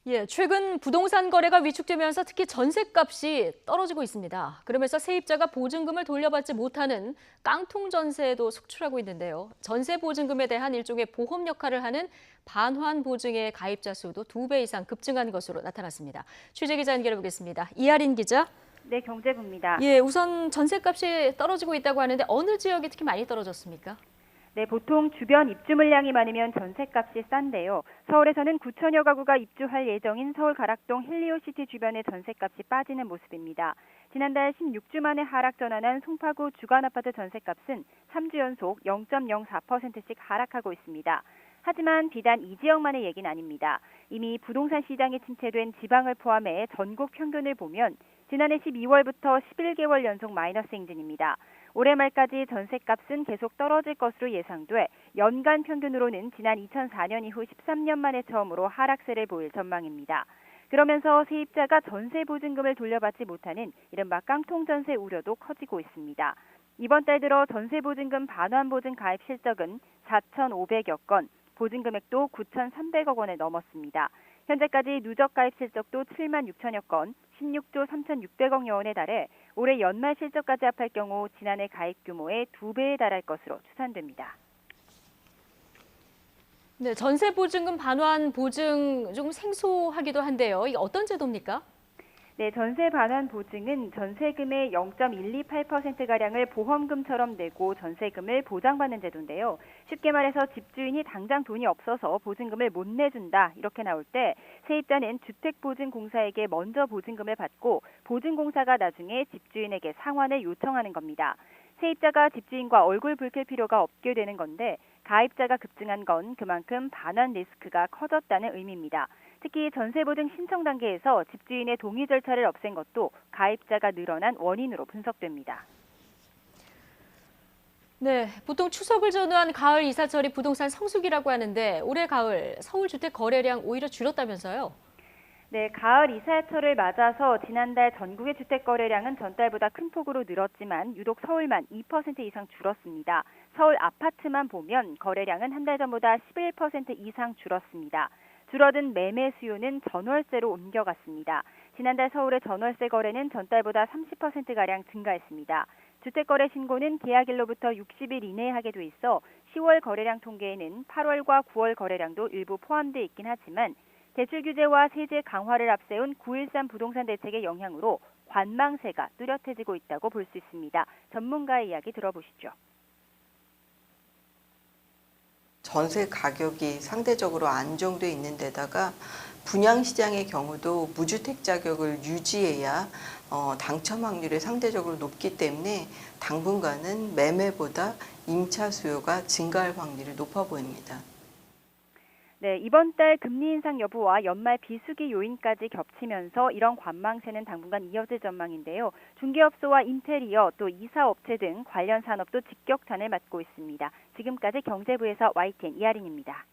예, 최근 부동산 거래가 위축되면서 특히 전셋값이 떨어지고 있습니다. 그러면서 세입자가 보증금을 돌려받지 못하는 깡통 전세도 속출하고 있는데요. 전세 보증금에 대한 일종의 보험 역할을 하는 반환 보증의 가입자 수도 2배 이상 급증한 것으로 나타났습니다. 취재 기자 연결해 보겠습니다. 이하린 기자. 네, 경제부입니다. 예, 우선 전셋값이 떨어지고 있다고 하는데 어느 지역이 특히 많이 떨어졌습니까? 네, 보통 주변 입주 물량이 많으면 전셋값이 싼데요. 서울에서는 9천여 가구가 입주할 예정인 서울 가락동 힐리오시티 주변의 전셋값이 빠지는 모습입니다. 지난달 16주 만에 하락 전환한 송파구 주간아파트 전셋값은 3주 연속 0.04%씩 하락하고 있습니다. 하지만 비단 이 지역만의 얘기는 아닙니다. 이미 부동산 시장이 침체된 지방을 포함해 전국 평균을 보면 지난해 12월부터 11개월 연속 마이너스 행진입니다. 올해 말까지 전셋값은 계속 떨어질 것으로 예상돼 연간 평균으로는 지난 2004년 이후 13년 만에 처음으로 하락세를 보일 전망입니다. 그러면서 세입자가 전세 보증금을 돌려받지 못하는 이른바 깡통 전세 우려도 커지고 있습니다. 이번 달 들어 전세 보증금 반환 보증 가입 실적은 4,500여 건, 보증 금액도 9,300억 원을 넘었습니다. 현재까지 누적 가입 실적도 7만 6천여 건, 16조 3,600억여 원에 달해 올해 연말 실적까지 합할 경우 지난해 가입 규모의 2배에 달할 것으로 추산됩니다. 네, 전세 보증금 반환 보증 조금 생소하기도 한데요. 이게 어떤 제도입니까? 네, 전세 반환 보증은 전세금의 0.128%가량을 보험금처럼 내고 전세금을 보장받는 제도인데요. 쉽게 말해서 집주인이 당장 돈이 없어서 보증금을 못 내준다 이렇게 나올 때 세입자는 주택보증공사에게 먼저 보증금을 받고 보증공사가 나중에 집주인에게 상환을 요청하는 겁니다. 세입자가 집주인과 얼굴 붉힐 필요가 없게 되는 건데 가입자가 급증한 건 그만큼 반환 리스크가 커졌다는 의미입니다. 특히 전세보증 신청 단계에서 집주인의 동의 절차를 없앤 것도 가입자가 늘어난 원인으로 분석됩니다. 네, 보통 추석을 전후한 가을 이사철이 부동산 성수기라고 하는데 올해 가을 서울 주택 거래량 오히려 줄었다면서요? 네, 가을 이사철을 맞아서 지난달 전국의 주택 거래량은 전달보다 큰 폭으로 늘었지만 유독 서울만 2% 이상 줄었습니다. 서울 아파트만 보면 거래량은 한 달 전보다 11% 이상 줄었습니다. 줄어든 매매 수요는 전월세로 옮겨갔습니다. 지난달 서울의 전월세 거래는 전달보다 30%가량 증가했습니다. 주택거래 신고는 계약일로부터 60일 이내에 하게 돼 있어 10월 거래량 통계에는 8월과 9월 거래량도 일부 포함되어 있긴 하지만 대출 규제와 세제 강화를 앞세운 9.13 부동산 대책의 영향으로 관망세가 뚜렷해지고 있다고 볼 수 있습니다. 전문가의 이야기 들어보시죠. 전세 가격이 상대적으로 안정돼 있는 데다가 분양시장의 경우도 무주택 자격을 유지해야 당첨 확률이 상대적으로 높기 때문에 당분간은 매매보다 임차 수요가 증가할 확률이 높아 보입니다. 네, 이번 달 금리 인상 여부와 연말 비수기 요인까지 겹치면서 이런 관망세는 당분간 이어질 전망인데요. 중개업소와 인테리어 또 이사업체 등 관련 산업도 직격탄을 맞고 있습니다. 지금까지 경제부에서 YTN 이하린입니다.